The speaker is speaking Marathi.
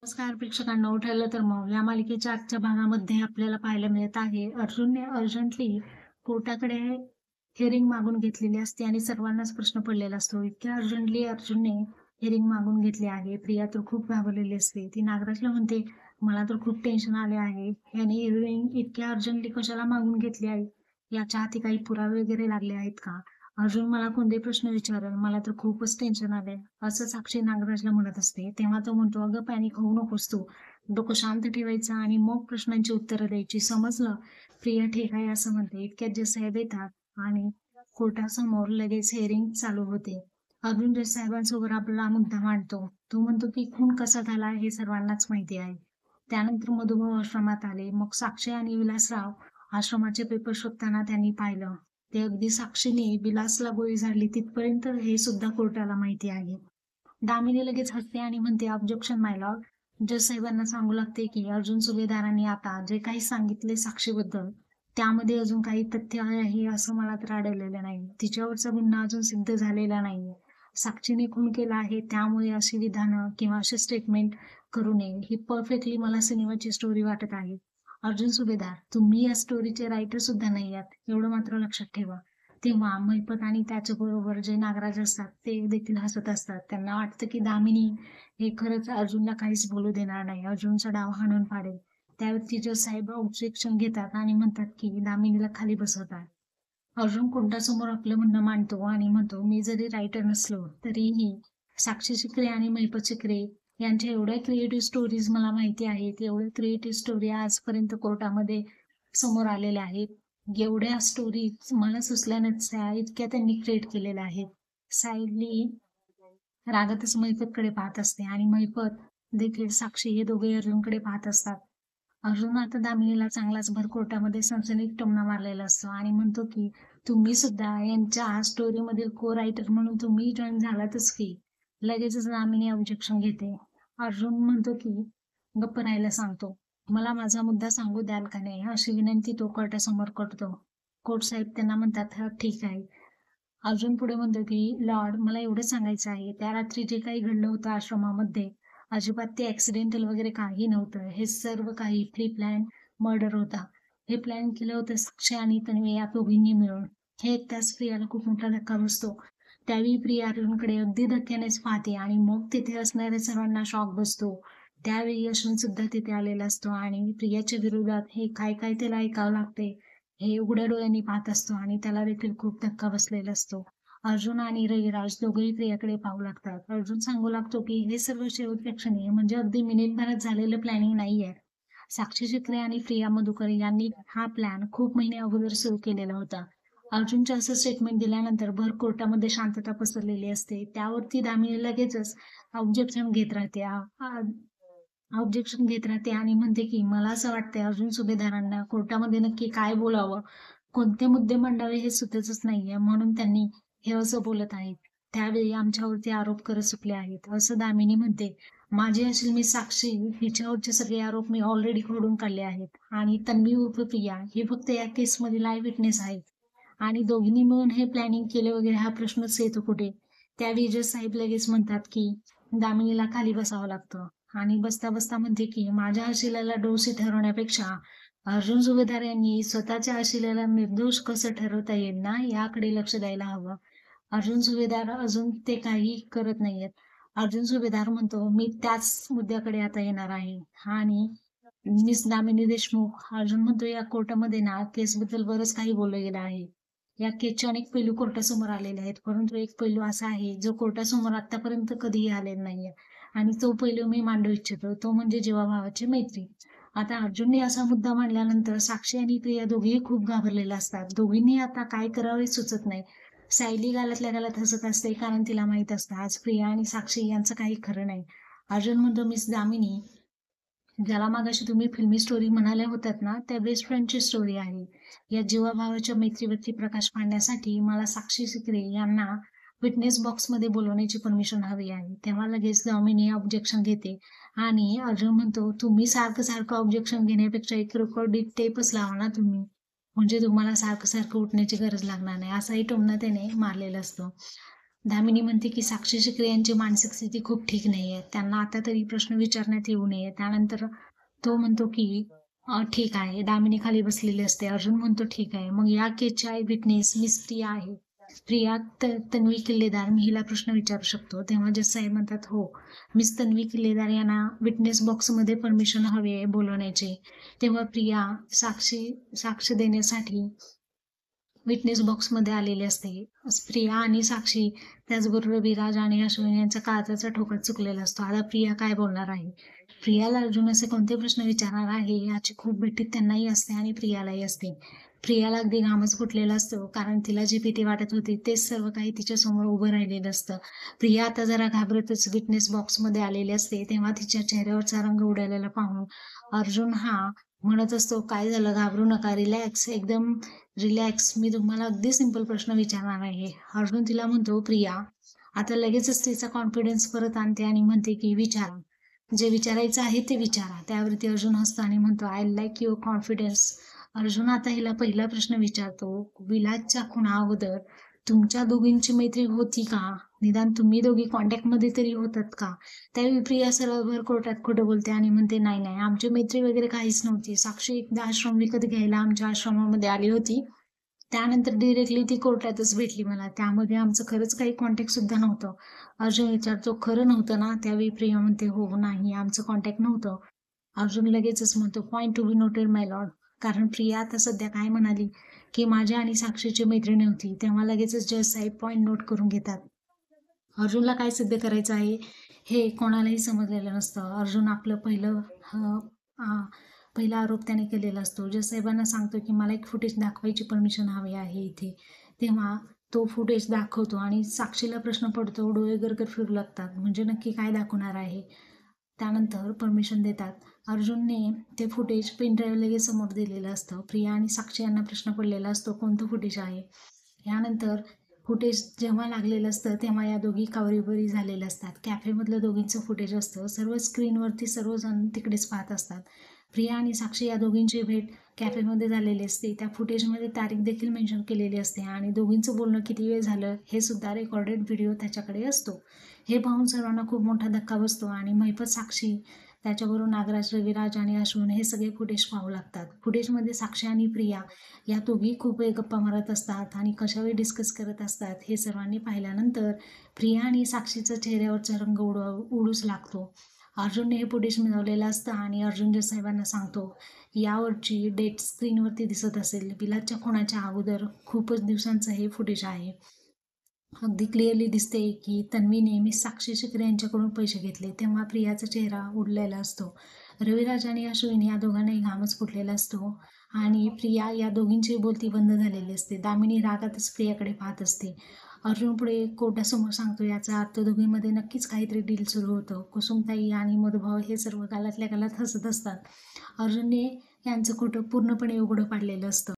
नमस्कार प्रेक्षकांनो, ठरलं तर मग या मालिकेच्या आजच्या भागामध्ये आपल्याला पाहायला मिळत आहे अर्जुनने अर्जंटली कोर्टाकडे हिअरिंग मागून घेतलेली असते आणि सर्वांनाच प्रश्न पडलेला असतो. इतक्या अर्जंटली अर्जुनने हिअरिंग मागून घेतली आहे. प्रिया तर खूप घाबरलेली असते. ती नागराजला म्हणते, मला तर खूप टेन्शन आले आहे. याने हिअरिंग इतक्या अर्जंटली कशाला मागून घेतली आहे? याच्या हाती काही पुरावे वगैरे लागले आहेत का? अर्जुन मला कोणते प्रश्न विचारेल, मला तर खूपच टेन्शन आलंय, असं साक्षी नागराजला म्हणत असते. तेव्हा तो म्हणतो, अगं पॅनिक होऊ नकोस तू, डोकं शांत ठेवायचं आणि मग प्रश्नांची उत्तरं द्यायची, समजलं? प्रिया ठीक आहे असं म्हणते. इतक्यात जज साहेब येतात आणि कोर्टासमोर लगेच हिअरिंग चालू होते. अर्जुन जज साहेबांसमोर आपला मुद्दा मांडतो. तो म्हणतो की खून कसा झाला हे सर्वांनाच माहिती आहे. त्यानंतर मधुभाऊ आश्रमात आले. मग साक्षी आणि विलासराव आश्रमाचे पेपर शोधताना त्यांनी पाहिलं. ते अगदी साक्षीने विलासला गोळी झाडली तिथपर्यंत हे सुद्धा कोर्टाला माहिती आहे. दामिनी लगेच हसते आणि म्हणते, ऑब्जेक्शन माय लॉर्ड. जज साहेबांना सांगू लागते की अर्जुन सुभेदारांनी आता जे काही सांगितले साक्षीबद्दल त्यामध्ये अजून काही तथ्य आहे असं मला तर आढळलेलं नाही. तिच्यावरचा गुन्हा अजून सिद्ध झालेला नाहीये. साक्षीने खून केला आहे त्यामुळे अशी विधानं किंवा असे स्टेटमेंट करू नये. ही परफेक्टली मला सिनेमाची स्टोरी वाटत आहे. अर्जुन सुभेदार, तुम्ही या स्टोरीचे रायटर सुद्धा नाही आहात, एवढं मात्र लक्षात ठेवा. तेव्हा महिपत आणि त्याच्याबरोबर जे नागराज असतात ते देखील हसत असतात. त्यांना वाटतं की दामिनी हे खरंच अर्जुनला काहीच बोलू देणार नाही, अर्जुनचा डाव हाणून पाडेल. त्यावरती जज साहेब ऑब्जेक्शन घेतात आणि म्हणतात की दामिनीला खाली बसवतात. अर्जुन कोर्टासमोर आपलं म्हणणं मांडतो आणि म्हणतो, मी जरी रायटर नसलो तरीही साक्षी शिकरे आणि महिपत शिकरे यांच्या एवढ्या क्रिएटिव्ह स्टोरीज मला माहिती आहेत. एवढ्या क्रिएटिव्ह स्टोरी आजपर्यंत कोर्टामध्ये समोर आलेल्या आहेत. एवढ्या स्टोरी मला सुचल्या नसत्या इतक्या त्यांनी क्रिएट केलेल्या आहेत. सायली रागातच महिपतकडे पाहत असते आणि महिपत देखील साक्षी हे दोघे अर्जुनकडे पाहत असतात. अर्जुन आता दामिनीला चांगलाच भर कोर्टामध्ये सनसनीत टोमणा मारलेला असतो आणि म्हणतो की तुम्ही सुद्धा यांच्या स्टोरीमधील को रायटर म्हणून तुम्ही जॉईन झालातच की. लगेचच दामिनी ऑब्जेक्शन घेते. अर्जुन म्हणतो की गप्प राहायला सांगतो, मला माझा मुद्दा सांगू द्याल का नाही, अशी विनंती तो कोर्टासमोर करतो. कोर्ट साहेब त्यांना म्हणतात, हा ठीक आहे. अर्जुन पुढे म्हणतो की लॉर्ड, मला एवढं सांगायचं आहे, त्या रात्री जे काही घडलं होतं आश्रमामध्ये अजिबात ते ऍक्सिडेंटल वगैरे काही नव्हतं. हे सर्व काही प्री प्लॅन मर्डर होता. हे प्लॅन केलं होतं साक्षी आणि तन्वी या दोघींनी मिळून. हे त्याच प्रियाला खूप मोठा धक्का बसतो. त्यावेळी प्रिया अर्जुनकडे अगदी धक्क्यानेच पाहते आणि मग तिथे असणाऱ्या सर्वांना शॉक बसतो. त्यावेळी अश्विन सुद्धा तिथे आलेला असतो आणि प्रियाच्या विरोधात हे काय काय त्याला ऐकावं लागते हे उघड्या डोळ्यांनी पाहत असतो आणि त्याला देखील खूप धक्का बसलेला असतो. अर्जुन आणि रविराज दोघेही प्रियाकडे पाहू लागतात. अर्जुन सांगू लागतो की हे सर्व शेवटच्या क्षणी म्हणजे अगदी मिनिटभरात झालेलं प्लॅनिंग नाहीये. साक्षी शिकरे आणि प्रिया मधुकर यांनी हा प्लॅन खूप महिने अगोदर सुरू केलेला होता. अर्जुनचे असं स्टेटमेंट दिल्यानंतर भर कोर्टामध्ये शांतता पसरलेली असते. त्यावरती दामिनी लगेचच ऑब्जेक्शन घेत राहते ऑब्जेक्शन घेत राहते आणि म्हणते की मला असं वाटतंय अर्जुन सुभेदारांना कोर्टामध्ये नक्की काय बोलावं, कोणते मुद्दे मांडावे हे सुचतच नाहीये, म्हणून त्यांनी हे असं बोलत आहेत. त्यावेळी आमच्यावरती आरोप करत सुटले आहेत, असं दामिनी म्हणते. माझी असेल मी साक्षी, हिच्यावरचे सगळे आरोप मी ऑलरेडी खोडून काढले आहेत आणि तन्वी उर्फ प्रिया ही फक्त या केसमध्ये लाईव्ह विटनेस आहेत आणि दोघींनी मिळून हे प्लॅनिंग केले वगैरे हा प्रश्नच येतो कुठे. त्यावेळी जज साहेब लगेच म्हणतात की दामिनीला खाली बसावं लागतं आणि बसता बसता म्हणते की माझ्या आशिलाला दोषी ठरवण्यापेक्षा अर्जुन सुभेदार यांनी स्वतःच्या आशिलाला निर्दोष कसं ठरवता येईल ना याकडे लक्ष द्यायला हवं. अर्जुन सुभेदार अजून ते काही करत नाहीयेत. अर्जुन सुभेदार म्हणतो, मी त्याच मुद्द्याकडे आता येणार आहे आणि मिस दामिनी देशमुख. अर्जुन म्हणतो, या कोर्टामध्ये ना केसबद्दल बरंच काही बोललं गेलं आहे. या केसचे अनेक पैलू कोर्टासमोर आलेले आहेत, परंतु एक पैलू असा आहे जो कोर्टासमोर आतापर्यंत कधीही आलेला नाहीये आणि तो पैलू मी मांडू इच्छितो, तो म्हणजे जीवाभावाची मैत्री. आता अर्जुनने असा मुद्दा मांडल्यानंतर साक्षी आणि प्रिया दोघेही खूप घाबरलेल्या असतात. दोघींनी आता काय करावे सुचत नाही. सायली गालातल्या गालात हसत असते कारण तिला माहित असतं आज प्रिया आणि साक्षी यांचं काही खरं नाही. अर्जुन म्हणतो, मिस दामिनी, ज्याला मागाशी तुम्ही फिल्मी स्टोरी म्हणाल्या होतात ना, त्या बेस्ट फ्रेंडची स्टोरी आहे. या जीवाभावाच्या मैत्रीवरती प्रकाश पाडण्यासाठी मला साक्षी शिकरे यांना विटनेस बॉक्समध्ये बोलवण्याची परमिशन हवी आहे. तेव्हा लगेच दामिनी ऑब्जेक्शन घेते आणि अर्जुन म्हणतो, तुम्ही सारखं सारखं ऑब्जेक्शन घेण्यापेक्षा एक रेकॉर्डेड टेपच लावा ना तुम्ही, म्हणजे तुम्हाला सारखं सारखं उठण्याची गरज लागणार नाही. असाही टोमणा त्याने मारलेला असतो. दामिनी म्हणते की साक्षी शिकरे यांची मानसिक स्थिती खूप ठीक नाहीये. त्यांना आता तरी प्रश्न विचारण्यात येऊ नये. त्यानंतर तो म्हणतो की ठीक आहे. दामिनी खाली बसलेली असते. अर्जुन म्हणतो ठीक आहे. मग या केसची आय विटनेस मिस प्रिया आहे. प्रिया तन्वी किल्लेदार मी हिला प्रश्न विचारू शकतो. तेव्हा जज साहेब म्हणतात हो. मिस तन्वी किल्लेदार यांना विटनेस बॉक्समध्ये परमिशन हवी आहे बोलवण्याची. तेव्हा प्रिया साक्ष देण्यासाठी विटनेस बॉक्समध्ये आलेली असते. प्रिया आणि साक्षी त्याचबरोबर विराज आणि अश्विनी यांचा काळजाचा ठोका चुकलेला असतो. आता प्रिया काय बोलणार आहे? प्रियाला अर्जुन असे कोणते प्रश्न विचारणार आहे याची खूप भीती त्यांनाही असते आणि प्रियालाही असते. प्रियाला अगदी घामच फुटलेला असतो, कारण तिला जी भीती वाटत होती तेच सर्व काही तिच्यासमोर उभं राहिलेलं असतं. प्रिया आता जरा घाबरतच विटनेस बॉक्समध्ये आलेली असते. तेव्हा तिच्या चेहऱ्यावरचा रंग उडालेला पाहून अर्जुन म्हणत असतो, काय झालं, घाबरू नका, रिलॅक्स, एकदम रिलॅक्स, मी तुम्हाला अगदी सिंपल प्रश्न विचारणार आहे. अर्जुन तिला म्हणतो, प्रिया आता लगेचच तिचा कॉन्फिडन्स परत आणते आणि म्हणते की विचारा, जे विचारायचं आहे ते विचारा. त्यावरती अर्जुन हसतो आणि म्हणतो, I like your confidence. Arjun आता हिला पहिला प्रश्न विचारतो, विलासच्या खुना अगोदर तुमच्या दोघींची मैत्री होती का? निदान तुम्ही दोघी कॉन्टॅक्टमध्ये तरी होतात का? त्यावेळी प्रिया सरळभर कोर्टात खोटं बोलते आणि म्हणते, नाही नाही, आमची मैत्री वगैरे काहीच नव्हती. साक्षी एकदा आश्रम विकत घ्यायला आमच्या आश्रमामध्ये आली होती. त्यानंतर डिरेक्टली ती कोर्टातच भेटली मला. त्यामध्ये आमचं खरंच काही कॉन्टॅक्ट सुद्धा नव्हतं. अर्जुन विचारतो, खरं नव्हतं ना? त्यावेळी प्रिया म्हणते, हो नाही, आमचं कॉन्टॅक्ट नव्हतं. अर्जुन लगेचच म्हणतो, point to be noted my Lord. कारण प्रिया आता सध्या काय म्हणाली की माझ्या आणि साक्षीची मैत्री नव्हती. तेव्हा लगेचच जज साहेब पॉइंट नोट करून घेतात. अर्जुनला काय सिद्ध करायचं आहे हे कोणालाही समजलेलं नसतं. अर्जुन आपलं पहिला आरोप त्याने केलेला असतो. जज साहेबांना सांगतो की मला एक फुटेज दाखवायची परमिशन हवी आहे इथे. तेव्हा तो फुटेज दाखवतो आणि साक्षीला प्रश्न पडतो, डोळे गरगर फिरू लागतात, म्हणजे नक्की काय दाखवणार आहे. त्यानंतर परमिशन देतात. अर्जुनने ते फुटेज पेनड्राईव्ह लगेच समोर दिलेलं असतं. प्रिया आणि साक्षी यांना प्रश्न पडलेला असतो, कोणतं फुटेज आहे. यानंतर फुटेज जेव्हा लागलेलं असतं तेव्हा या दोघी कावरीबरी झालेल्या असतात. कॅफेमधलं दोघींचं फुटेज असतं. सर्व स्क्रीनवरती सर्वजण तिकडेच पाहत असतात. प्रिया आणि साक्षी या दोघींची भेट कॅफेमध्ये झालेली असते. त्या फुटेजमध्ये तारीख देखील मेन्शन केलेली असते आणि दोघींचं बोलणं किती वेळ झालं हे सुद्धा रेकॉर्डेड व्हिडिओ त्याच्याकडे असतो. हे पाहून सर्वांना खूप मोठा धक्का बसतो आणि महिपत, साक्षी, त्याच्याबरोबर नागराज, रविराज आणि अश्विन हे सगळे फुटेज पाहू लागतात. फुटेजमध्ये साक्षी आणि प्रिया या दोघी खूप वेळ गप्पा मारत असतात आणि कशावेळी डिस्कस करत असतात हे सर्वांनी पाहिल्यानंतर प्रिया आणि साक्षीचा चेहऱ्यावरचा रंग उडूच लागतो. अर्जुनने हे फुटेज मिळवलेलं असतं आणि अर्जुन जज साहेबांना सांगतो, यावरची डेट स्क्रीनवरती दिसत असेल. विलासच्या खुनाच्या अगोदर खूपच दिवसांचं हे फुटेज आहे. अगदी क्लिअरली दिसते की तन्वी नेहमी साक्षी शिकरे यांच्याकडून पैसे घेतले. तेव्हा प्रियाचा चेहरा उडलेला असतो. रविराज आणि अश्विनी या दोघांनाही घामच फुटलेला असतो आणि प्रिया या दोघींची बोलती बंद झालेली असते. दामिनी रागातच प्रियाकडे पाहत असते. अर्जुन पुढे कोर्टासमोर सांगतो, याचा अर्थ दोघींमध्ये नक्कीच काहीतरी डील सुरू होतं. कुसुमताई आणि मधुभाव हे सर्व गालातल्या गालात हसत असतात. अर्जुनने यांचं खोटं पूर्णपणे उघडं पाडलेलं असतं.